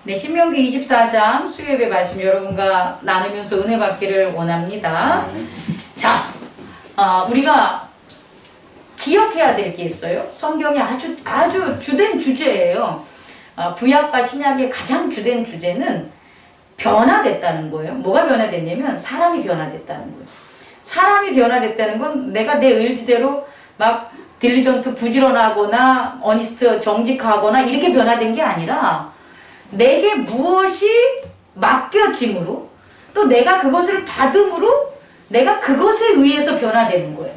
네, 신명기 24장 수요예배 말씀 여러분과 나누면서 은혜 받기를 원합니다. 자, 우리가 기억해야 될 게 있어요. 성경에 아주 주된 주제예요. 구약과 신약의 가장 주된 주제는 변화됐다는 거예요. 뭐가 변화됐냐면 사람이 변화됐다는 거예요. 사람이 변화됐다는 건 내가 내 의지대로 막 딜리전트 부지런하거나 어니스트 정직하거나 이렇게 변화된 게 아니라 내게 무엇이 맡겨짐으로 또 내가 그것을 받음으로 내가 그것에 의해서 변화되는 거예요.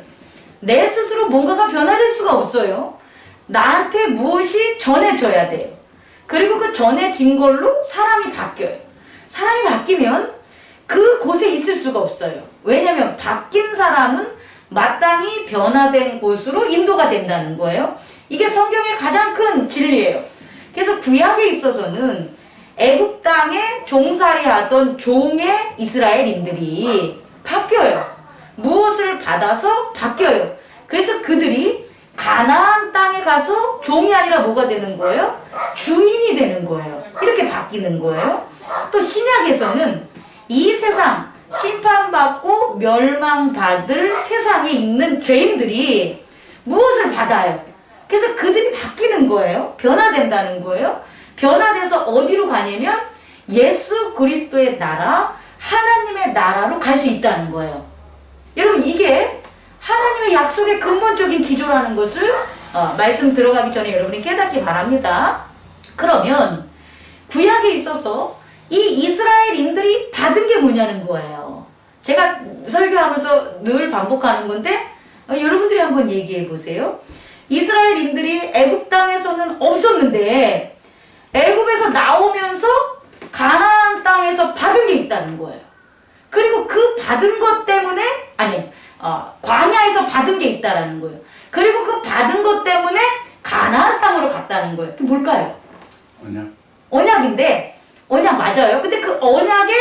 내 스스로 뭔가가 변화될 수가 없어요. 나한테 무엇이 전해져야 돼요. 그리고 그 전해진 걸로 사람이 바뀌어요. 사람이 바뀌면 그곳에 있을 수가 없어요. 왜냐하면 바뀐 사람은 마땅히 변화된 곳으로 인도가 된다는 거예요. 이게 성경의 가장 큰 진리예요. 그래서 구약에 있어서는 애굽 땅에 종살이 하던 종의 이스라엘인들이 바뀌어요. 무엇을 받아서 바뀌어요. 그래서 그들이 가나안 땅에 가서 종이 아니라 뭐가 되는 거예요? 주인이 되는 거예요. 이렇게 바뀌는 거예요. 또 신약에서는 이 세상 심판받고 멸망받을 세상에 있는 죄인들이 무엇을 받아요? 그래서 그들이 바뀌는 거예요. 변화된다는 거예요. 변화돼서 어디로 가냐면 예수 그리스도의 나라, 하나님의 나라로 갈 수 있다는 거예요. 여러분, 이게 하나님의 약속의 근본적인 기조라는 것을 말씀 들어가기 전에 여러분이 깨닫기 바랍니다. 그러면 구약에 있어서 이 이스라엘인들이 받은 게 뭐냐는 거예요. 제가 설교하면서 늘 반복하는 건데 여러분들이 한번 얘기해 보세요. 이스라엘인들이 애굽 땅에서는 없었는데 애굽에서 나오면서 가나안 땅에서 받은 게 있다는 거예요. 그리고 그 받은 것 때문에 광야에서 받은 게 있다라는 거예요. 그리고 그 받은 것 때문에 가나안 땅으로 갔다는 거예요. 또 뭘까요? 언약인데 언약 맞아요. 근데 그 언약의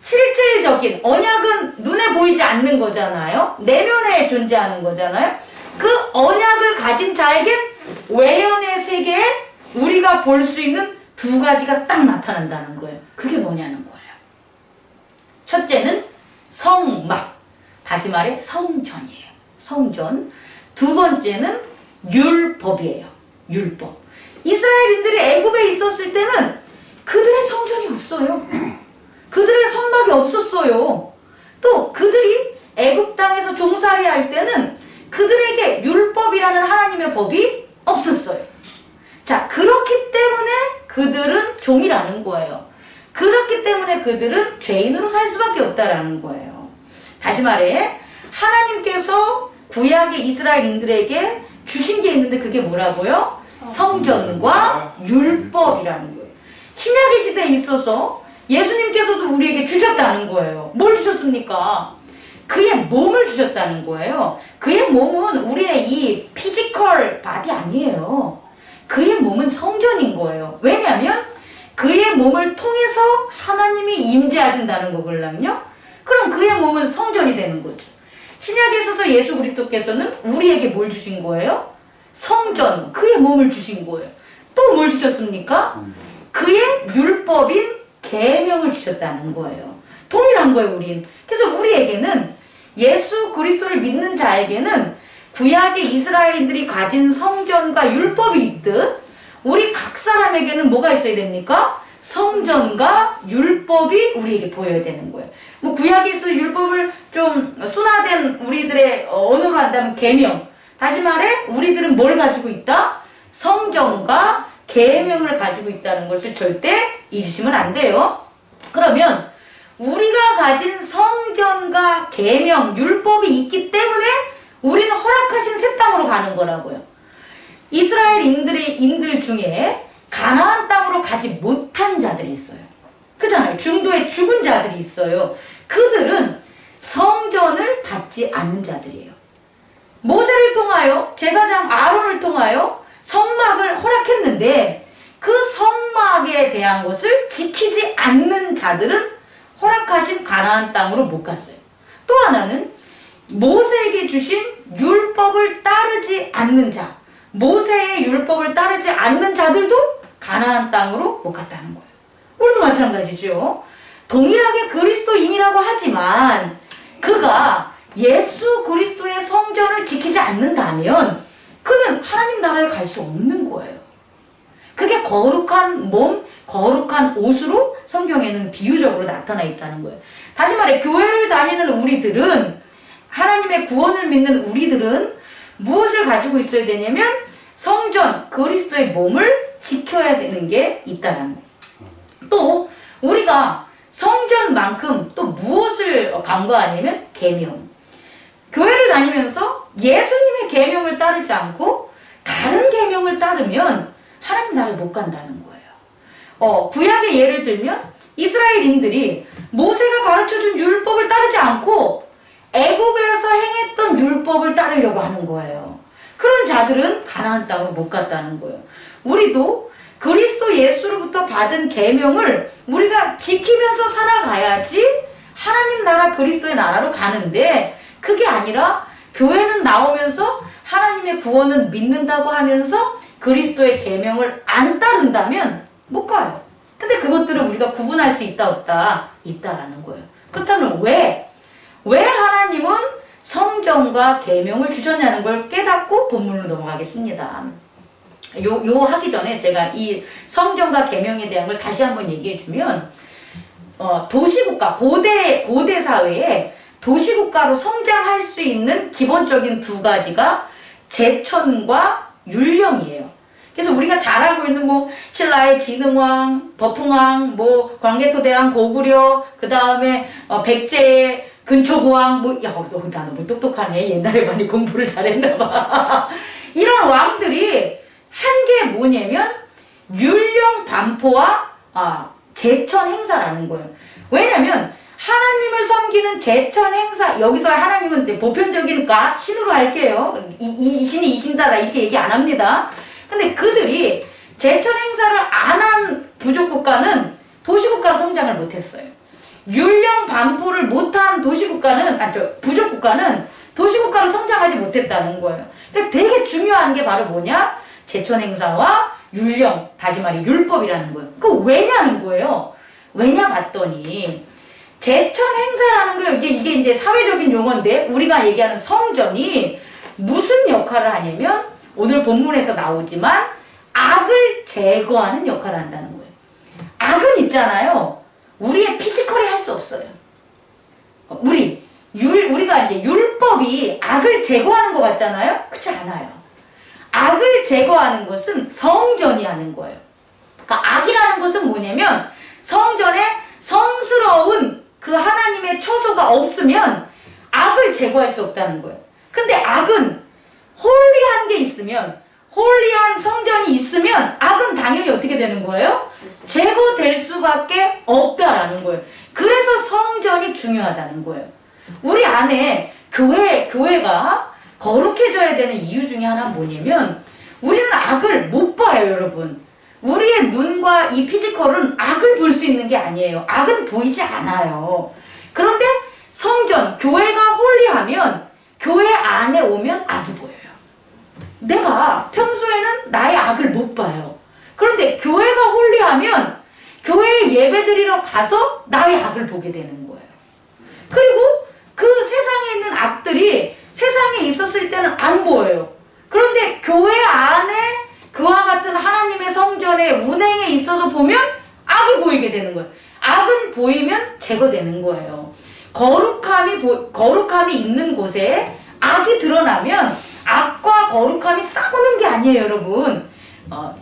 실질적인 언약은 눈에 보이지 않는 거잖아요. 내면에 존재하는 거잖아요. 그 언약을 가진 자에겐 외연의 세계에 우리가 볼 수 있는 두 가지가 딱 나타난다는 거예요. 그게 뭐냐는 거예요. 첫째는 성막, 다시 말해 성전이에요. 성전. 두 번째는 율법이에요. 율법. 이스라엘인들이 애굽에 있었을 때는 그들의 성전이 없어요. 그들의 성막이 없었어요. 또 그들이 애굽 땅에서 종살이 할 때는 그들에게 율법이라는 하나님의 법이 없었어요. 자, 그렇기 때문에 그들은 종이라는 거예요. 그렇기 때문에 그들은 죄인으로 살 수밖에 없다라는 거예요. 다시 말해 하나님께서 구약의 이스라엘인들에게 주신 게 있는데 그게 뭐라고요? 성전과 율법이라는 거예요. 신약의 시대에 있어서 예수님께서도 우리에게 주셨다는 거예요. 뭘 주셨습니까? 그의 몸을 주셨다는 거예요. 그의 몸은 우리의 이 피지컬 바디 아니에요. 그의 몸은 성전인 거예요. 왜냐하면 그의 몸을 통해서 하나님이 임재하신다는 거거든요. 그럼 그의 몸은 성전이 되는 거죠. 신약에 있어서 예수 그리스도께서는 우리에게 뭘 주신 거예요? 성전, 그의 몸을 주신 거예요. 또 뭘 주셨습니까? 그의 율법인 계명을 주셨다는 거예요. 동일한 거예요, 우린. 그래서 우리에게는 예수 그리스도를 믿는 자에게는 구약의 이스라엘인들이 가진 성전과 율법이 있듯 우리 각 사람에게는 뭐가 있어야 됩니까? 성전과 율법이 우리에게 보여야 되는 거예요. 뭐 구약에 있어 율법을 좀 순화된 우리들의 언어로 한다면 계명. 다시 말해 우리들은 뭘 가지고 있다? 성전과 계명을 가지고 있다는 것을 절대 잊으시면 안 돼요. 그러면 우리가 가진 성전과 계명, 율법이 있기 때문에 우리는 허락하신 새 땅으로 가는 거라고요. 이스라엘인들 중에 가나안 땅으로 가지 못한 자들이 있어요. 그잖아요. 중도에 죽은 자들이 있어요. 그들은 성전을 받지 않는 자들이에요. 모세를 통하여 제사장 아론을 통하여 성막을 허락했는데 그 성막에 대한 것을 지키지 않는 자들은 허락하신 가나안 땅으로 못 갔어요. 또 하나는 모세에게 주신 율법을 따르지 않는 자, 모세의 율법을 따르지 않는 자들도 가나안 땅으로 못 갔다는 거예요. 마찬가지죠. 동일하게 그리스도인이라고 하지만 그가 예수 그리스도의 성전을 지키지 않는다면 그는 하나님 나라에 갈 수 없는 거예요. 그게 거룩한 몸, 거룩한 옷으로 성경에는 비유적으로 나타나 있다는 거예요. 다시 말해 교회를 다니는 우리들은, 하나님의 구원을 믿는 우리들은 무엇을 가지고 있어야 되냐면 성전, 그리스도의 몸을 지켜야 되는 게 있다는 거예요. 또 우리가 성전만큼 또 무엇을 간과하냐면 계명. 교회를 다니면서 예수님의 계명을 따르지 않고 다른 계명을 따르면 하나님 나라에 못 간다는 거예요. 구약의 예를 들면 이스라엘인들이 모세가 가르쳐준 율법을 따르지 않고 애굽에서 행했던 율법을 따르려고 하는 거예요. 그런 자들은 가나안 땅으로 못 갔다는 거예요. 우리도 그리스도 예수로부터 받은 계명을 우리가 지키면서 살아가야지 하나님 나라, 그리스도의 나라로 가는데, 그게 아니라 교회는 나오면서 하나님의 구원은 믿는다고 하면서 그리스도의 계명을 안 따른다면 못 가요. 근데 그것들을 우리가 구분할 수 있다 없다? 있다라는 거예요. 그렇다면 왜 하나님은 성전과 계명을 주셨냐는 걸 깨닫고 본문으로 넘어가겠습니다. 요 하기 전에 제가 이 성전과 계명에 대한 걸 다시 한번 얘기해 주면, 도시국가, 고대 사회에 도시국가로 성장할 수 있는 기본적인 두 가지가 제천과 율령이에요. 그래서 우리가 잘 알고 있는 신라의 진흥왕, 버풍왕, 광개토대왕, 고구려, 그 다음에 백제, 근초고왕, 나 너무 똑똑하네. 옛날에 많이 공부를 잘했나봐. 이런 왕들이 한 게 뭐냐면 율령 반포와 제천 행사라는 거예요. 왜냐면 하나님을 섬기는 제천 행사, 여기서 하나님은 보편적인 신으로 할게요. 이 신이 이 신다, 이렇게 얘기 안 합니다. 근데 그들이 제천 행사를 안 한 부족국가는 도시국가로 성장을 못했어요. 율령 반포를 못한 부족국가는 도시국가로 성장하지 못했다는 거예요. 그러니까 되게 중요한 게 바로 뭐냐? 제천 행사와 율령, 다시 말해 율법이라는 거예요. 그 왜냐는 거예요. 왜냐 봤더니 제천 행사라는 거, 이게 이제 사회적인 용어인데 우리가 얘기하는 성전이 무슨 역할을 하냐면 오늘 본문에서 나오지만 악을 제거하는 역할을 한다는 거예요. 악은 있잖아요. 우리의 피지컬이 할 수 없어요. 우리가 이제 율법이 악을 제거하는 것 같잖아요. 그렇지 않아요. 악을 제거하는 것은 성전이 하는 거예요. 그러니까 악이라는 것은 뭐냐면 성전에 성스러운 그 하나님의 처소가 없으면 악을 제거할 수 없다는 거예요. 근데 악은 홀리한 게 있으면, 홀리한 성전이 있으면 악은 당연히 어떻게 되는 거예요? 제거될 수밖에 없다라는 거예요. 그래서 성전이 중요하다는 거예요. 우리 안에 교회가 거룩해져야 되는 이유 중에 하나는 뭐냐면 우리는 악을 못 봐요, 여러분. 우리의 눈과 이 피지컬은 악을 볼 수 있는 게 아니에요. 악은 보이지 않아요. 그런데 성전, 교회가 홀리하면 교회 안에 오면 악이 보여요. 내가 평소에는 나의 악을 못 봐요. 그런데 교회가 홀리하면 교회에 예배드리러 가서 나의 악을 보게 되는 거예요. 그리고 그 세상에 있는 악들이 세상에 있었을 때는 안 보여요. 그런데 교회 안에 그와 같은 하나님의 성전의 운행에 있어서 보면 악이 보이게 되는 거예요. 악은 보이면 제거되는 거예요. 거룩함이 있는 곳에 악이 드러나면 악과 거룩함이 싸우는 게 아니에요, 여러분.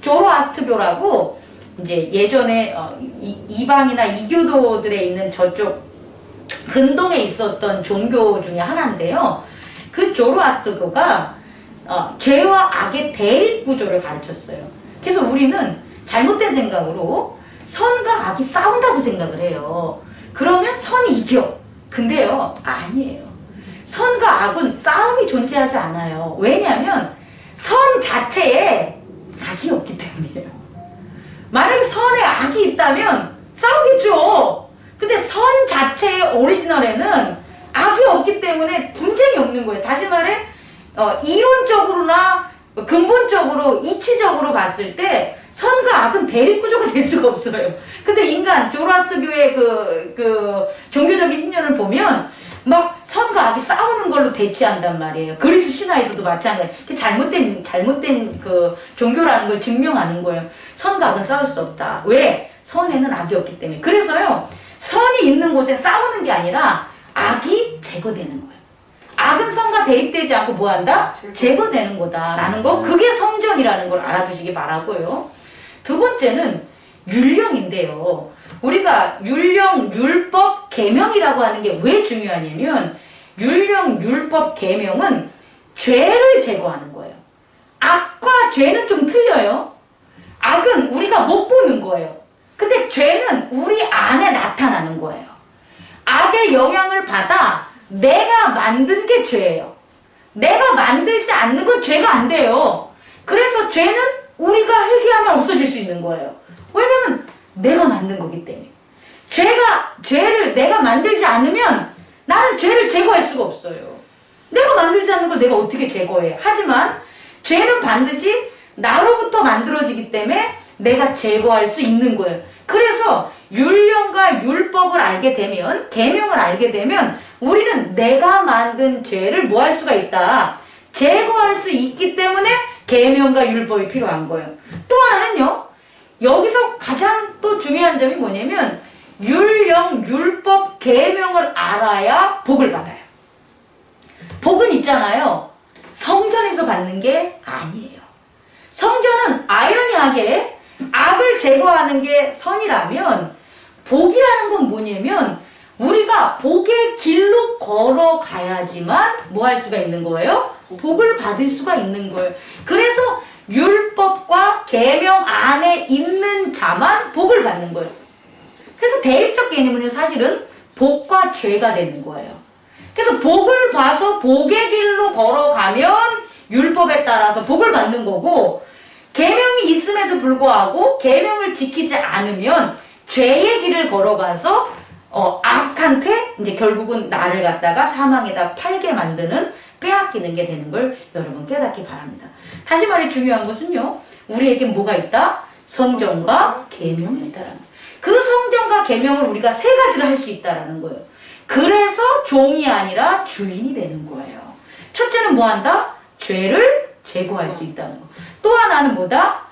조로아스트교라고 이제 예전에 이방이나 이교도들에 있는 저쪽 근동에 있었던 종교 중에 하나인데요. 그 조로아스트교가 죄와 악의 대립 구조를 가르쳤어요. 그래서 우리는 잘못된 생각으로 선과 악이 싸운다고 생각을 해요. 그러면 선이 이겨. 근데요, 아니에요. 선과 악은 싸움이 존재하지 않아요. 왜냐하면 선 자체에 악이 없기 때문이에요. 만약에 선에 악이 있다면 싸우겠죠. 근데 선 자체의 오리지널에는 악이 없기 때문에 분쟁이 없는 거예요. 다시 말해 이론적으로나 근본적으로 이치적으로 봤을 때 선과 악은 대립구조가 될 수가 없어요. 근데 인간 조라스교의 그 종교적인 신념을 보면 막 선과 악이 싸우는 걸로 대치한단 말이에요. 그리스 신화에서도 마찬가지. 잘못된 그 종교라는 걸 증명하는 거예요. 선과 악은 싸울 수 없다. 왜? 선에는 악이 없기 때문에. 그래서요, 선이 있는 곳에 싸우는 게 아니라 악이 제거되는 거예요. 악은 선과 대립되지 않고 뭐한다? 제거되는 거다라는 거. 그게 성전이라는 걸 알아두시기 바라고요. 두 번째는 율령인데요. 우리가 율령, 율법, 계명이라고 하는 게 왜 중요하냐면 율령, 율법, 계명은 죄를 제거하는 거예요. 악과 죄는 좀 틀려요. 악은 우리가 못 보는 거예요. 근데 죄는 우리 안에 나타나는 거예요. 악의 영향을 받아 내가 만든 게 죄예요. 내가 만들지 않는 건 죄가 안 돼요. 그래서 죄는 우리가 회개하면 없어질 수 있는 거예요. 왜냐면 내가 만든 거기 때문에. 죄를 내가 만들지 않으면 나는 죄를 제거할 수가 없어요. 내가 만들지 않는 걸 내가 어떻게 제거해? 하지만 죄는 반드시 나로부터 만들어지기 때문에 내가 제거할 수 있는 거예요. 그래서 율령과 율법을 알게 되면, 계명을 알게 되면 우리는 내가 만든 죄를 뭐 할 수가 있다? 제거할 수 있기 때문에 계명과 율법이 필요한 거예요. 또 하나는요, 여기서 가장 또 중요한 점이 뭐냐면 율령, 율법, 계명을 알아야 복을 받아요. 복은 있잖아요. 성전에서 받는 게 아니에요. 성전은 아이러니하게 악을 제거하는 게 선이라면 복이라는 건 뭐냐면 우리가 복의 길로 걸어가야지만 뭐 할 수가 있는 거예요? 복을 받을 수가 있는 거예요. 그래서 율법과 계명 안에 있는 자만 복을 받는 거예요. 그래서 대립적 개념은 사실은 복과 죄가 되는 거예요. 그래서 복을 봐서 복의 길로 걸어가면 율법에 따라서 복을 받는 거고, 계명이 있음에도 불구하고 계명을 지키지 않으면 죄의 길을 걸어가서 악한테 이제 결국은 나를 갖다가 사망에다 팔게 만드는, 빼앗기는 게 되는 걸 여러분 깨닫기 바랍니다. 다시 말해 중요한 것은요, 우리에게 뭐가 있다? 성전과 계명이 있다라는 거예요. 그 성전과 계명을 우리가 세 가지를 할 수 있다라는 거예요. 그래서 종이 아니라 주인이 되는 거예요. 첫째는 뭐 한다? 죄를 제거할 수 있다는 거. 또 하나는 뭐다?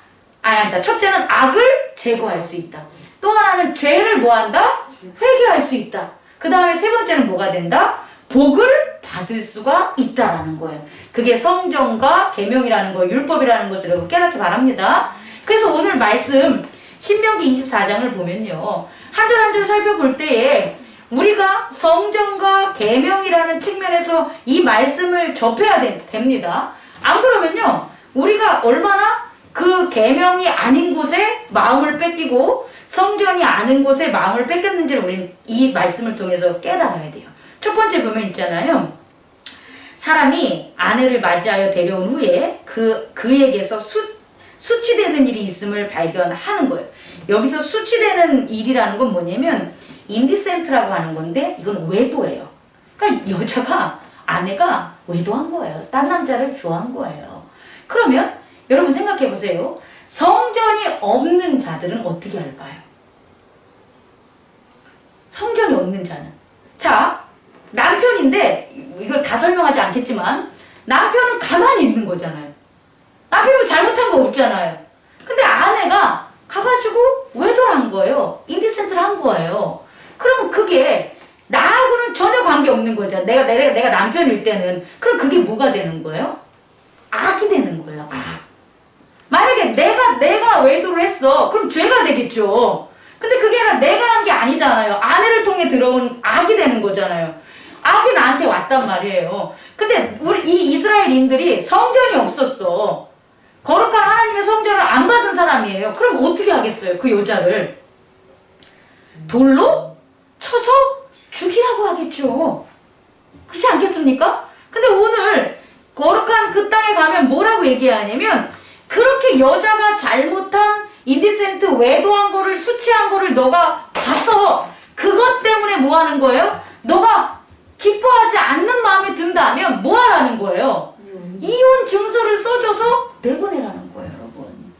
첫째는 악을 제거할 수 있다. 또 하나는 죄를 뭐 한다? 회개할 수 있다. 그 다음에 세 번째는 뭐가 된다? 복을 받을 수가 있다라는 거예요. 그게 성전과 계명이라는 거, 율법이라는 것을 여러분 깨닫기 바랍니다. 그래서 오늘 말씀 신명기 24장을 보면요, 한 절 한 절 살펴볼 때에 우리가 성전과 계명이라는 측면에서 이 말씀을 접해야 됩니다. 안 그러면요, 우리가 얼마나 그 계명이 아닌 곳에 마음을 뺏기고 성전이 아닌 곳에 마음을 뺏겼는지를 우리는 이 말씀을 통해서 깨달아야 돼요. 첫 번째 보면 있잖아요, 사람이 아내를 맞이하여 데려온 후에 그에게서 수치되는 일이 있음을 발견하는 거예요. 여기서 수치되는 일이라는 건 뭐냐면 인디센트라고 하는 건데, 이건 외도예요. 그러니까 여자가, 아내가 외도한 거예요. 딴 남자를 좋아한 거예요. 그러면 여러분 생각해 보세요. 성전이 없는 자들은 어떻게 할까요? 성전이 없는 자는, 자, 남편인데, 이걸 다 설명하지 않겠지만 남편은 가만히 있는 거잖아요. 남편은 잘못한 거 없잖아요. 근데 아내가 가가지고 외도를 한 거예요. 인디센트를 한 거예요. 그러면 그게 나하고는 전혀 관계없는 거잖아. 내가 남편일 때는. 그럼 그게 뭐가 되는 거예요? 악이 되는 거예요. 악. 만약에 내가 외도를 했어, 그럼 죄가 되겠죠. 근데 그게 아니라 내가 한 게 아니잖아요. 아내를 통해 들어온 악이 되는 거잖아요. 악이 나한테 왔단 말이에요. 근데 이 이스라엘인들이 성전이 없었어. 거룩한 하나님의 성전을 안 받은 사람이에요. 그럼 어떻게 하겠어요? 그 여자를 돌로 쳐서 죽이라고 하겠죠. 그렇지 않겠습니까? 근데 오늘 거룩한 그 땅에 가면 뭐라고 얘기하냐면, 그렇게 여자가 잘못한 인디센트 외도한 거를, 수치한 거를 너가 봤어. 그것 때문에 뭐 하는 거예요? 너가 기뻐하지 않는 마음이 든다면 뭐 하라는 거예요? 이혼 증서를 써줘서 내보내라는 거예요, 여러분.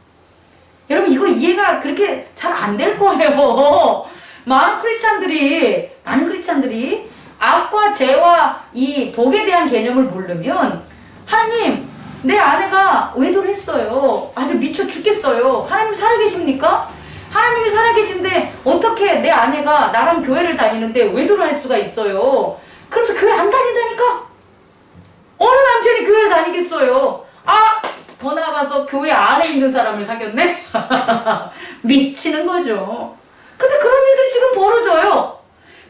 여러분, 이거 이해가 그렇게 잘 안 될 거예요. 많은 크리스찬들이 악과 죄와 이 복에 대한 개념을 모르면, 하나님, 내 아내가 외도를 했어요. 아주 미쳐 죽겠어요. 하나님 살아계십니까? 하나님이 살아계신데 어떻게 내 아내가 나랑 교회를 다니는데 외도를 할 수가 있어요? 그러면서 교회 안 다닌다니까? 어느 남편이 교회를 다니겠어요? 더 나아가서 교회 안에 있는 사람을 사귀었네? 미치는 거죠. 근데 그런 일들이 지금 벌어져요.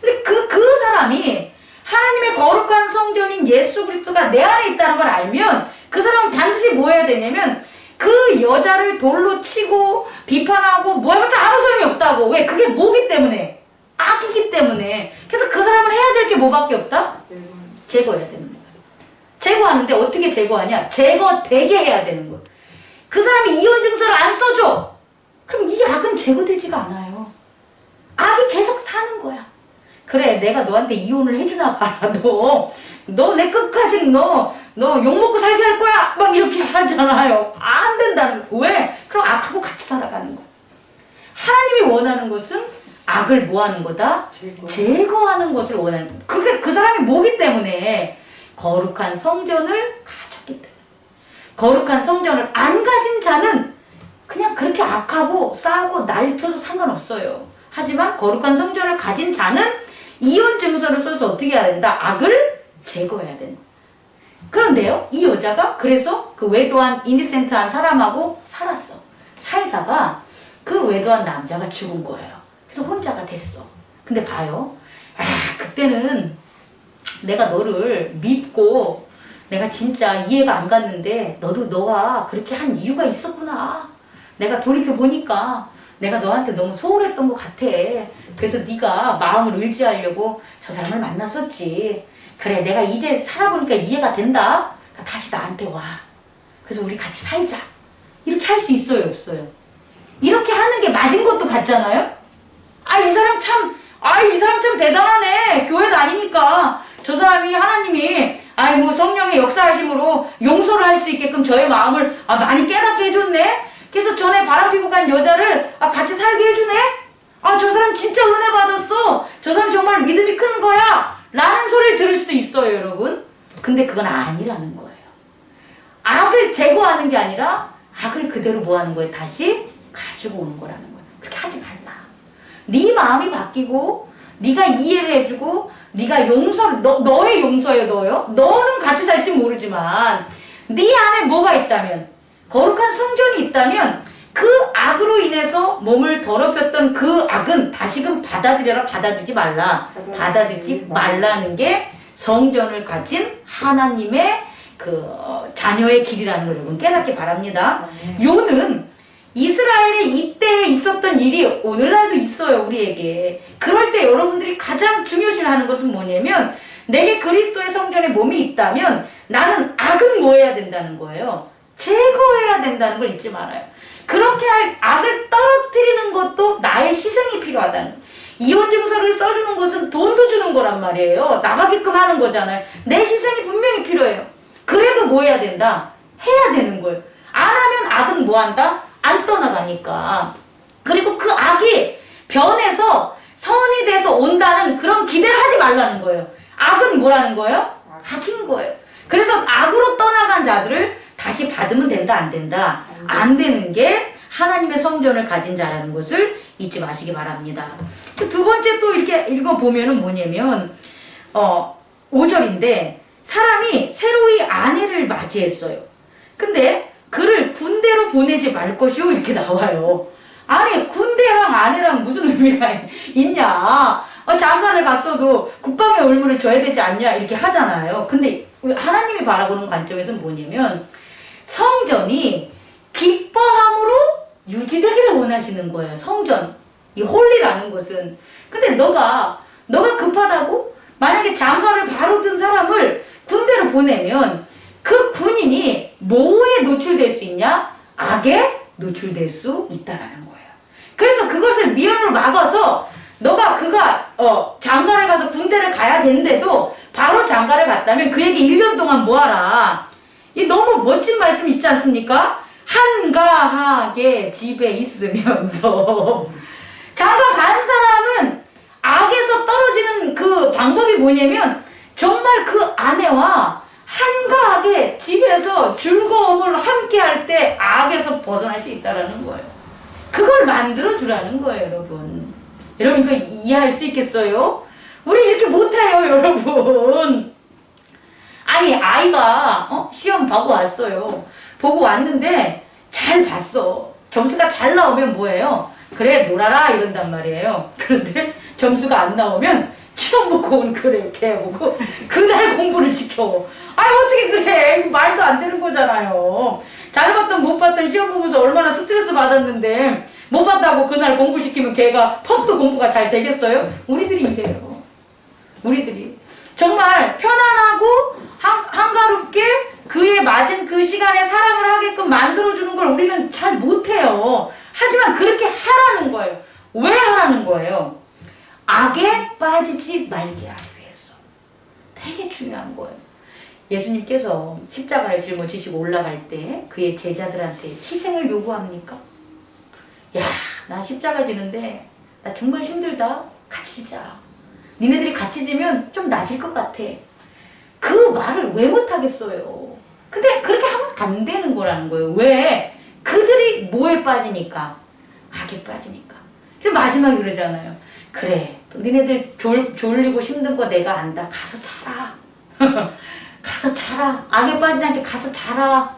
근데 그 사람이 하나님의 거룩한 성전인 예수 그리스도가 내 안에 있다는 걸 알면 그 사람은 반드시 뭐 해야 되냐면 그 여자를 돌로 치고 비판하고 뭐 해봤자 아무 소용이 없다고. 왜? 그게 뭐기 때문에? 악이기 때문에. 그래서 그 사람은 해야 될 게 뭐밖에 없다? 제거해야 되는 거야. 제거하는데 어떻게 제거하냐? 제거되게 해야 되는 거야. 그 사람이 이혼 증서를 안 써줘. 그럼 이 악은 제거되지가 않아요. 악이 계속 사는 거야. 그래, 내가 너한테 이혼을 해주나 봐. 너 내 끝까지 너 욕먹고 살게 할 거야. 막 이렇게 하잖아요. 안 된다는 거. 왜? 그럼 악하고 같이 살아가는 거야. 하나님이 원하는 것은 악을 뭐 하는 거다? 제거하는 것을 원하는 거야. 그게 그 사람이 뭐기 때문에? 거룩한 성전을 가졌기 때문에. 거룩한 성전을 안 가진 자는 그냥 그렇게 악하고 싸우고 날펴도 상관없어요. 하지만 거룩한 성전을 가진 자는 이혼 증서를 써서 어떻게 해야 된다? 악을 제거해야 된다. 그런데요, 이 여자가 그래서 그 외도한 이니센트한 사람하고 살았어. 살다가 그 외도한 남자가 죽은 거예요. 그래서 혼자가 됐어. 근데 봐요. 그때는 내가 너를 밉고 내가 진짜 이해가 안 갔는데 너가 그렇게 한 이유가 있었구나. 내가 돌이켜보니까 내가 너한테 너무 소홀했던 것 같아. 그래서 네가 마음을 의지하려고 저 사람을 만났었지. 그래, 내가 이제 살아보니까 이해가 된다. 다시 나한테 와. 그래서 우리 같이 살자. 이렇게 할 수 있어요, 없어요? 이렇게 하는 게 맞은 것도 같잖아요? 이 사람 참 대단하네. 교회 다니니까. 저 사람이 하나님이 뭐 성령의 역사하심으로 용서를 할 수 있게끔 저의 마음을 많이 깨닫게 해줬네. 그래서 전에 바람피고 간 여자를 같이 살게 해주네. 저 사람 진짜 은혜 받았어. 저 사람 정말 믿음이 큰 거야. 라는 소리를 들을 수도 있어요, 여러분. 근데 그건 아니라는 거예요. 악을 제거하는 게 아니라 악을 그대로 뭐 하는 거예요? 다시 가지고 오는 거라는 거예요. 그렇게 하지 말라. 네 마음이 바뀌고 네가 이해를 해주고 네가 용서를 너의 용서예요, 너요. 너는 같이 살지 모르지만 네 안에 뭐가 있다면, 거룩한 성전이 있다면 그 악으로 인해서 몸을 더럽혔던 그 악은 다시금 받아들여라. 받아들이지 말라. 받아들이지 말라는 게 성전을 가진 하나님의 그 자녀의 길이라는 걸 여러분 깨닫기 바랍니다. 요는 이스라엘의 이때에 있었던 일이 오늘날도 있어요, 우리에게. 그럴 때 여러분들이 가장 중요시하는 것은 뭐냐면, 내게 그리스도의 성전에 몸이 있다면 나는 악은 뭐 해야 된다는 거예요? 제거해야 된다는 걸 잊지 말아요. 그렇게 할 악을 떨어뜨리는 것도 나의 희생이 필요하다는 거예요. 이혼 증서를 써주는 것은 돈도 주는 거란 말이에요. 나가게끔 하는 거잖아요. 내 희생이 분명히 필요해요. 그래도 뭐 해야 된다? 해야 되는 거예요. 안 하면 악은 뭐 한다? 안 떠나가니까. 그리고 그 악이 변해서 선이 돼서 온다는 그런 기대를 하지 말라는 거예요. 악은 뭐라는 거예요? 악인 거예요. 그래서 악으로 떠나간 자들을 다시 받으면 된다, 안 된다? 안 되는 게 하나님의 성전을 가진 자라는 것을 잊지 마시기 바랍니다. 두 번째 또 이렇게 읽어보면은 뭐냐면 5절인데 사람이 새로이 아내를 맞이했어요. 근데 그를 군대로 보내지 말 것이요 이렇게 나와요. 아니 군대랑 아내랑 무슨 의미가 있냐. 장가를 갔어도 국방의 의무를 줘야 되지 않냐 이렇게 하잖아요. 근데 하나님이 바라보는 관점에서는 뭐냐면 성전이 기뻐함으로 유지되기를 원하시는 거예요. 성전, 이 홀리라는 것은. 근데 너가 급하다고 만약에 장가를 바로 든 사람을 군대로 보내면 그 군인이 뭐에 노출될 수 있냐? 악에 노출될 수 있다라는 거예요. 그래서 그것을 미연으로 막아서 그가 장가를 가서 군대를 가야 되는데도 바로 장가를 갔다면 그에게 1년 동안 뭐하라. 이 너무 멋진 말씀 있지 않습니까? 한가하게 집에 있으면서 장가 간 사람은 악에서 떨어지는 그 방법이 뭐냐면 정말 그 아내와 한가하게 집에서 즐거움을 함께 할 때 악에서 벗어날 수 있다라는 거예요. 그걸 만들어 주라는 거예요, 여러분. 여러분 이거 이해할 수 있겠어요? 우리 이렇게 못해요, 여러분. 아니 아이가 시험 보고 왔어요. 보고 왔는데 잘 봤어. 점수가 잘 나오면 뭐예요? 그래 놀아라 이런단 말이에요. 그런데 점수가 안 나오면 시험 보고 온 그래 걔 보고 그날 공부를 지켜. 아니 어떻게 그래? 말도 안 되는 거잖아요. 잘 봤던 못 봤던 시험 보면서 얼마나 스트레스 받았는데 못 봤다고 그날 공부시키면 걔가 퍽도 공부가 잘 되겠어요? 우리들이 이래요. 우리들이 정말 편안하고 한가롭게 그에 맞은 그 시간에 사랑을 하게끔 만들어주는 걸 우리는 잘 못해요. 하지만 그렇게 하라는 거예요. 왜 하라는 거예요? 악에 빠지지 말게 하기 위해서. 되게 중요한 거예요. 예수님께서 십자가를 짊어지시고 올라갈 때 그의 제자들한테 희생을 요구합니까? 야, 나 십자가 지는데 나 정말 힘들다. 같이 지자. 니네들이 같이 지면 좀 나아질 것 같아. 그 말을 왜 못하겠어요? 근데 그렇게 하면 안 되는 거라는 거예요. 왜? 그들이 뭐에 빠지니까? 악에 빠지니까. 그리고 마지막에 그러잖아요. 그래, 또 니네들 졸리고 힘든 거 내가 안다. 가서 자라. 가서 자라. 악에 빠지지 않게 가서 자라.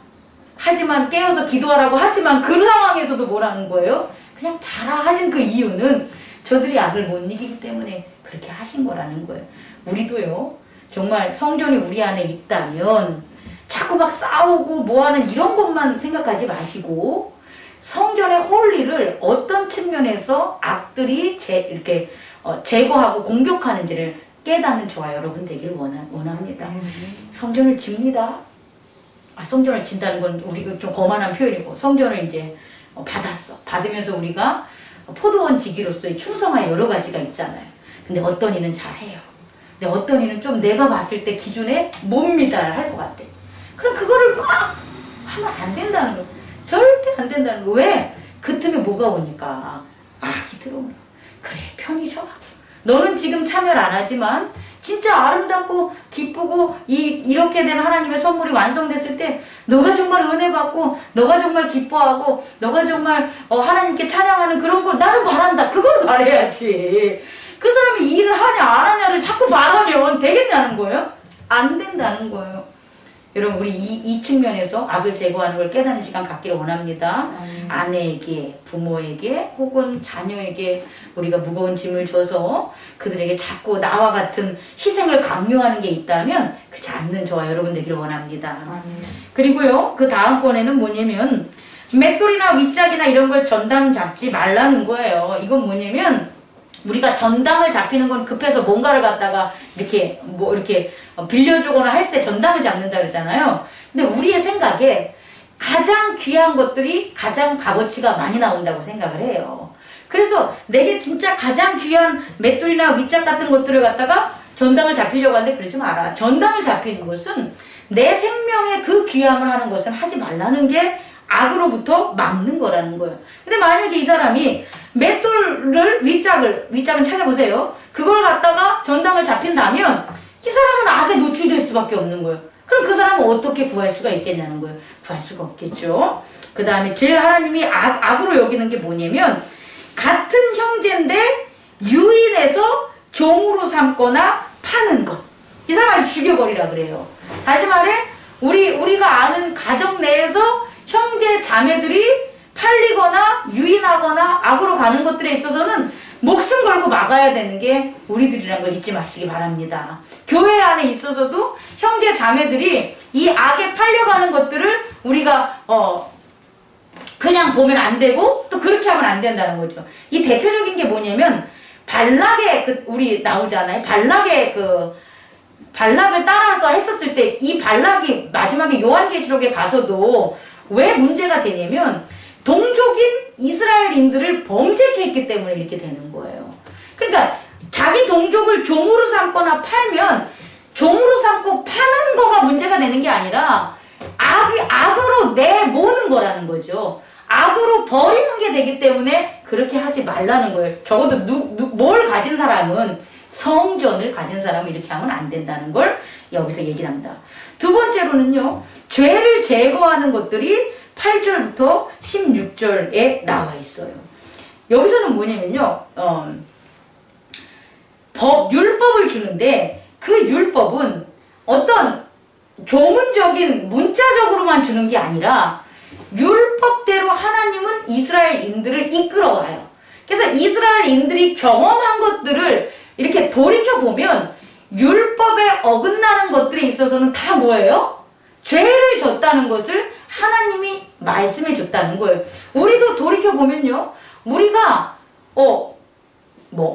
하지만 깨어서 기도하라고 하지만 그 상황에서도 뭐라는 거예요? 그냥 자라 하신 그 이유는 저들이 악을 못 이기기 때문에 그렇게 하신 거라는 거예요. 우리도요. 정말 성전이 우리 안에 있다면 자꾸 막 싸우고 뭐하는 이런 것만 생각하지 마시고 성전의 홀리를 어떤 측면에서 악들이 이렇게 제거하고 공격하는지를 깨닫는 저와 여러분 되기를 원합니다. 성전을 집니다. 성전을 진다는 건 우리가 좀 거만한 표현이고 성전을 이제 받았어. 받으면서 우리가 포도원 지기로서의 충성할 여러 가지가 있잖아요. 근데 어떤 이는 잘해요. 근데 어떤 이는 좀 내가 봤을 때 기준에 못 미달할 것 같아. 그럼 그거를 막 하면 안 된다는 거. 절대 안 된다는 거. 왜? 그 틈에 뭐가 오니까 악이 들어오는 거. 그래 편히 쉬어. 너는 지금 참여를 안 하지만 진짜 아름답고 기쁘고 이렇게 된 하나님의 선물이 완성됐을 때 너가 정말 은혜 받고 너가 정말 기뻐하고 너가 정말 하나님께 찬양하는 그런 걸 나는 바란다. 그걸 바라야지. 그 사람이 일을 하냐 안 하냐를 자꾸 바라면 되겠냐는 거예요? 안 된다는 거예요. 여러분 우리 이 측면에서 악을 제거하는 걸 깨닫는 시간 갖기를 원합니다. 아내에게, 부모에게 혹은 자녀에게 우리가 무거운 짐을 져서 그들에게 자꾸 나와 같은 희생을 강요하는 게 있다면 그렇지 않는 저와 여러분 되기를 원합니다. 그리고요 그 다음번에는 뭐냐면 맷돌이나 윗짝이나 이런 걸 전담 잡지 말라는 거예요. 이건 뭐냐면 우리가 전담을 잡히는 건 급해서 뭔가를 갖다가 이렇게 빌려주거나 할 때 전담을 잡는다 그러잖아요. 근데 우리의 생각에 가장 귀한 것들이 가장 값어치가 많이 나온다고 생각을 해요. 그래서 내게 진짜 가장 귀한 맷돌이나 윗짝 같은 것들을 갖다가 전담을 잡히려고 하는데 그러지 마라. 전담을 잡히는 것은 내 생명의 그 귀함을 하는 것은 하지 말라는 게 악으로부터 막는 거라는 거예요. 근데 만약에 이 사람이 맷돌을 윗짝은 찾아보세요. 그걸 갖다가 전담을 잡힌다면 이 사람은 악에 노출될 수밖에 없는 거예요. 그럼 그 사람은 어떻게 구할 수가 있겠냐는 거예요. 구할 수가 없겠죠. 그 다음에 제일 하나님이 악으로 여기는 게 뭐냐면 같은 형제인데 유인해서 종으로 삼거나 파는 것. 이 사람을 죽여버리라 그래요. 다시 말해 우리가 아는 가정 내에서 형제 자매들이 팔리거나 유인하거나 악으로 가는 것들에 있어서는 목숨 걸고 막아야 되는 게 우리들이라는 걸 잊지 마시기 바랍니다. 교회 안에 있어서도 형제 자매들이 이 악에 팔려가는 것들을 우리가 그냥 보면 안 되고 또 그렇게 하면 안 된다는 거죠. 이 대표적인 게 뭐냐면 발락의 우리 나오잖아요. 발락을 따라서 했었을 때 이 발락이 마지막에 요한계시록에 가서도 왜 문제가 되냐면 동족인 이스라엘인들을 범죄케 했기 때문에 이렇게 되는 거예요. 그러니까 자기 동족을 종으로 삼거나 팔면 종으로 삼고 파는 거가 문제가 되는 게 아니라 악으로 내 모든 버리는 거라는 거죠. 악으로 버리는 게 되기 때문에 그렇게 하지 말라는 거예요. 적어도 뭘 가진 사람은, 성전을 가진 사람은 이렇게 하면 안 된다는 걸 여기서 얘기를 합니다. 두 번째로는요, 죄를 제거하는 것들이 8절부터 16절에 나와 있어요. 여기서는 뭐냐면요, 율법을 주는데 그 율법은 어떤 조문적인 문자적으로만 주는 게 아니라 율법대로 하나님은 이스라엘인들을 이끌어가요. 그래서 이스라엘인들이 경험한 것들을 이렇게 돌이켜보면 율법에 어긋나는 것들에 있어서는 다 뭐예요? 죄를 졌다는 것을 하나님이 말씀해 줬다는 거예요. 우리도 돌이켜보면요, 우리가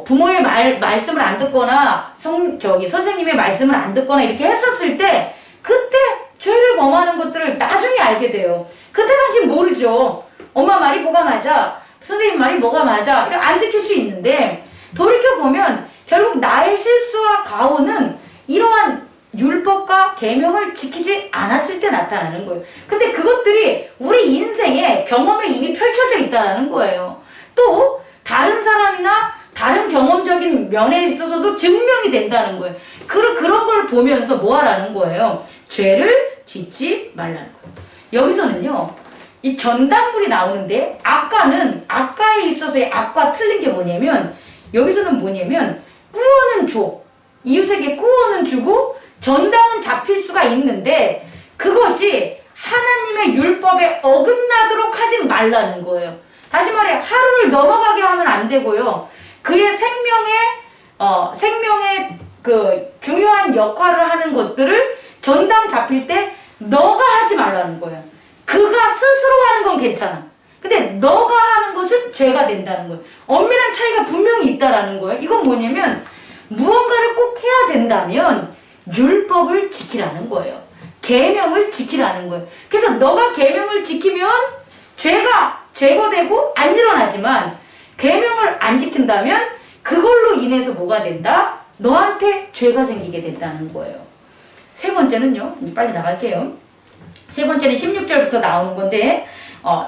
부모의 말씀을 안 듣거나 선생님의 말씀을 안 듣거나 이렇게 했었을 때 그때 죄를 범하는 것들을 나중에 알게 돼요. 그때 당시 모르죠. 엄마 말이 뭐가 맞아, 선생님 말이 뭐가 맞아, 이렇게 안 지킬 수 있는데 돌이켜보면 결국 나의 실수와 가오는 이러한 율법과 계명을 지키지 않았을 때 나타나는 거예요. 근데 그것들이 우리 인생의 경험에 이미 펼쳐져 있다는 거예요. 또 다른 사람이나 다른 경험적인 면에 있어서도 증명이 된다는 거예요. 그런 걸 보면서 뭐 하라는 거예요? 죄를 짓지 말라는 거예요. 여기서는요, 이 전당물이 나오는데 아까에 있어서의 악과 틀린 게 뭐냐면, 여기서는 뭐냐면 꾸어는 줘, 이웃에게 꾸어는 주고 전당은 잡힐 수가 있는데 그것이 하나님의 율법에 어긋나도록 하지 말라는 거예요. 다시 말해, 하루를 넘어가게 하면 안 되고요, 그의 생명의 그 중요한 역할을 하는 것들을 전당 잡힐 때 너가 하지 말라는 거예요. 그가 스스로 하는 건 괜찮아. 근데 너가 하는 것은 죄가 된다는 거예요. 엄밀한 차이가 분명히 있다라는 거예요. 이건 뭐냐면 무언가를 꼭 해야 된다면 율법을 지키라는 거예요. 계명을 지키라는 거예요. 그래서 너가 계명을 지키면 죄가 제거되고 안 일어나지만 계명을 안 지킨다면 그걸로 인해서 뭐가 된다? 너한테 죄가 생기게 된다는 거예요. 세 번째는요, 빨리 나갈게요. 세 번째는 16절부터 나오는 건데,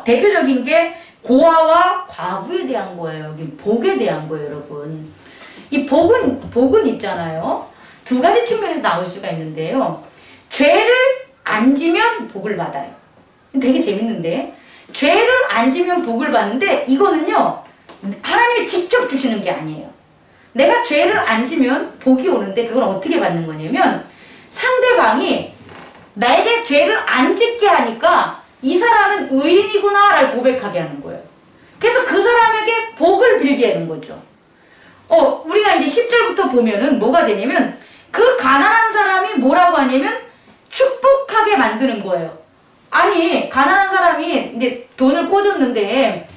대표적인 게 고아와 과부에 대한 거예요. 여기 복에 대한 거예요, 여러분. 이 복은 있잖아요. 두 가지 측면에서 나올 수가 있는데요. 죄를 안 지면 복을 받아요. 되게 재밌는데, 죄를 안 지면 복을 받는데 이거는요, 하나님이 직접 주시는 게 아니에요. 내가 죄를 안 지면 복이 오는데 그걸 어떻게 받는 거냐면 상대방이 나에게 죄를 안 짓게 하니까 이 사람은 의인이구나 라고 고백하게 하는 거예요. 그래서 그 사람에게 복을 빌게 하는 거죠. 우리가 이제 10절부터 보면은 뭐가 되냐면 그 가난한 사람이 뭐라고 하냐면 축복하게 만드는 거예요. 아니, 가난한 사람이 이제 돈을 꿔줬는데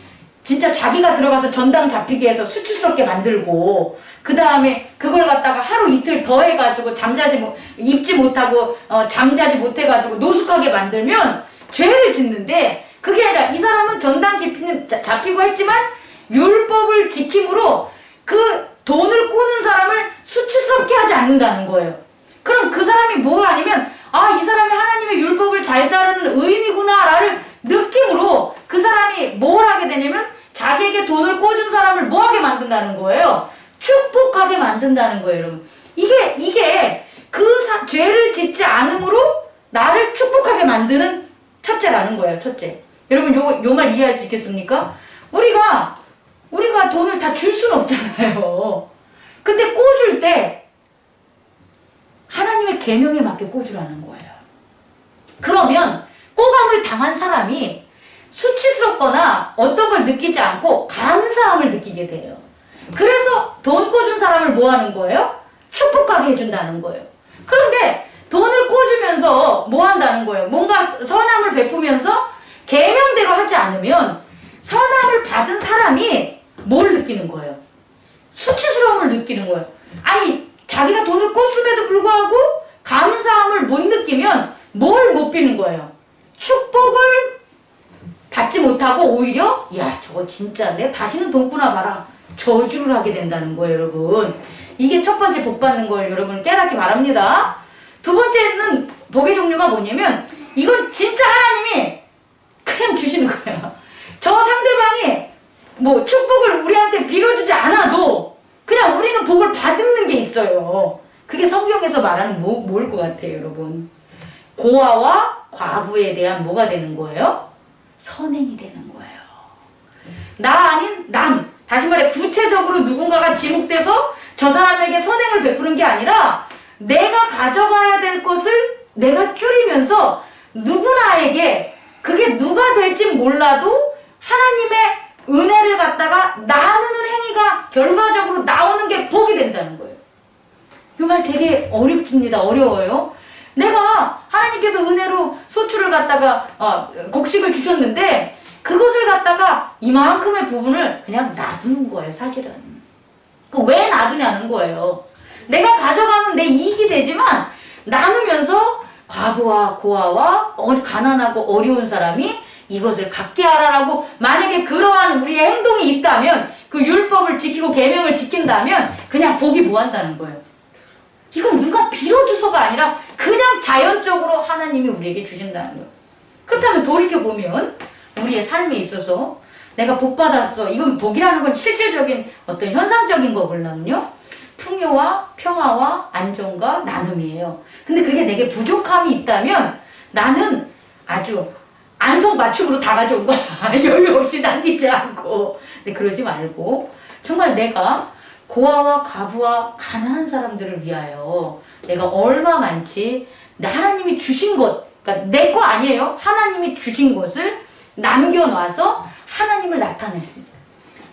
진짜 자기가 들어가서 전당 잡히게 해서 수치스럽게 만들고 그 다음에 그걸 갖다가 하루 이틀 더 해가지고 입지 못하고 잠자지 못해가지고 노숙하게 만들면 죄를 짓는데, 그게 아니라 이 사람은 전당 잡히고 했지만 율법을 지킴으로 그 돈을 꾸는 사람을 수치스럽게 하지 않는다는 거예요. 그럼 그 사람이 뭐가 아니면 이 사람이 하나님의 율법을 잘 따르는 의인이구나라는 느낌으로 그 사람이 뭘 하게 되냐면 자기에게 돈을 꿔준 사람을 뭐하게 만든다는 거예요? 축복하게 만든다는 거예요, 여러분. 이게 죄를 짓지 않음으로 나를 축복하게 만드는 첫째라는 거예요, 첫째. 여러분, 요 말 이해할 수 있겠습니까? 우리가 돈을 다 줄 수는 없잖아요. 근데 꿔줄 때 하나님의 계명에 맞게 꿔주라는 거예요. 그러면 꼬감을 당한 사람이 수치스럽거나 어떤 걸 느끼지 않고 감사함을 느끼게 돼요. 그래서 돈 꿔준 사람을 뭐 하는 거예요? 축복하게 해준다는 거예요. 그런데 돈을 꿔주면서 뭐 한다는 거예요? 뭔가 선함을 베푸면서 계명대로 하지 않으면 선함을 받은 사람이 뭘 느끼는 거예요? 수치스러움을 느끼는 거예요. 아니, 자기가 돈을 꿨음에도 불구하고 감사함을 못 느끼면 뭘 못 비는 거예요? 축복을 받지 못하고 오히려 저거 진짜 내가 다시는 돈 꾸나 봐라, 저주를 하게 된다는 거예요, 여러분. 이게 첫 번째 복 받는 걸 여러분 깨닫기 바랍니다. 두 번째는 복의 종류가 뭐냐면 이건 진짜 하나님이 그 그냥 주시는 거야. 저 상대방이 뭐 축복을 우리한테 빌어주지 않아도 그냥 우리는 복을 받는 게 있어요. 그게 성경에서 말하는 뭘 것 같아요, 여러분? 고아와 과부에 대한 뭐가 되는 거예요? 선행이 되는 거예요. 나 아닌 남. 다시 말해 구체적으로 누군가가 지목돼서 저 사람에게 선행을 베푸는 게 아니라 내가 가져가야 될 것을 내가 줄이면서 누구나에게 그게 누가 될지 몰라도 하나님의 은혜를 갖다가 나누는 행위가 결과적으로 나오는 게 복이 된다는 거예요. 이 말 되게 어렵습니다. 어려워요. 내가 하나님께서 은혜로 소출을 갖다가 곡식을 주셨는데 그것을 갖다가 이만큼의 부분을 그냥 놔두는 거예요. 사실은. 왜 놔두냐는 거예요. 내가 가져가면 내 이익이 되지만 나누면서 과부와 고아와 가난하고 어려운 사람이 이것을 갖게 하라라고 만약에 그러한 우리의 행동이 있다면 그 율법을 지키고 계명을 지킨다면 그냥 복이 뭐한다는 거예요. 이건 누가 빌어줘서가 아니라 그냥 자연적으로 하나님이 우리에게 주신다는 거예요. 그렇다면 돌이켜보면 우리의 삶에 있어서 내가 복 받았어. 이건 복이라는 건 실질적인 어떤 현상적인 거보다는요. 풍요와 평화와 안정과 나눔이에요. 근데 그게 내게 부족함이 있다면 나는 아주 안성맞춤으로 다 가져온 거야. 여유 없이 남기지 않고. 근데 그러지 말고 정말 내가 고아와 과부와 가난한 사람들을 위하여 내가 얼마 많지 하나님이 주신 것, 그러니까 내 거 아니에요. 하나님이 주신 것을 남겨놔서 하나님을 나타낼 수 있어요.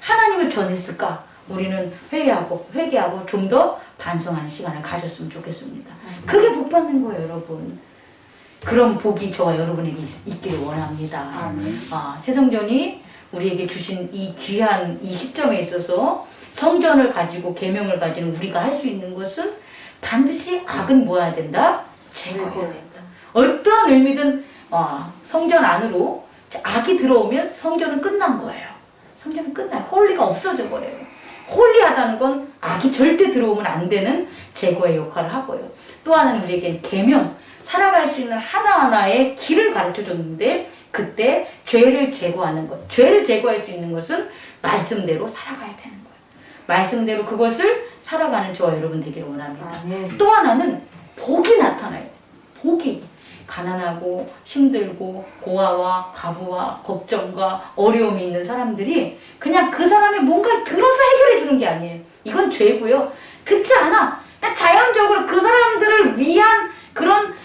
하나님을 전했을까? 우리는 회개하고 좀 더 반성하는 시간을 가졌으면 좋겠습니다. 그게 복 받는 거예요, 여러분. 그런 복이 저와 여러분에게 있기를 원합니다. 새 성전이 우리에게 주신 이 귀한 이 시점에 있어서 성전을 가지고 계명을 가지는 우리가 할 수 있는 것은 반드시 악은 뭐해야 된다? 제거해야 된다. 어떠한 의미든 성전 안으로 악이 들어오면 성전은 끝난 거예요. 성전은 끝나요. 홀리가 없어져 버려요. 홀리하다는 건 악이 절대 들어오면 안 되는 제거의 역할을 하고요. 또 하나는 우리에게 계명, 살아갈 수 있는 하나하나의 길을 가르쳐 줬는데 그때 죄를 제거하는 것. 죄를 제거할 수 있는 것은 말씀대로 살아가야 되는 거예요. 말씀대로 그것을 살아가는 저와 여러분 되기를 원합니다. 또 하나는 복이 나타나야 돼요. 복이. 가난하고 힘들고 고아와 과부와 걱정과 어려움이 있는 사람들이 그냥 그 사람의 뭔가를 들어서 해결해 주는 게 아니에요. 이건 죄고요. 듣지 않아. 그냥 자연적으로 그 사람들을 위한 그런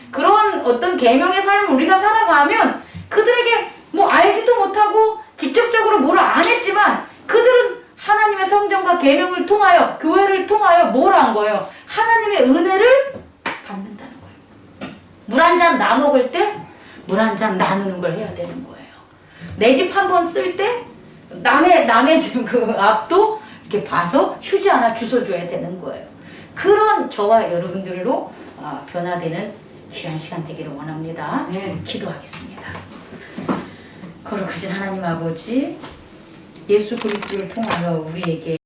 어떤 계명의 삶을 우리가 살아가면 그들에게 뭐 알지도 못하고 직접적으로 뭐를 안 했지만 그들은 하나님의 성전과 계명을 통하여 교회를 통하여 뭘 한 거예요? 하나님의 은혜를 받는다는 거예요. 물 한 잔 나먹을 때 물 한 잔 나누는 걸 해야 되는 거예요. 내 집 한 번 쓸 때 남의 집 그 앞도 이렇게 봐서 휴지 하나 주워줘야 되는 거예요. 그런 저와 여러분들로 변화되는 귀한 시간 되기를 원합니다. 기도하겠습니다. 거룩하신 하나님 아버지, 예수 그리스도를 통하여 우리에게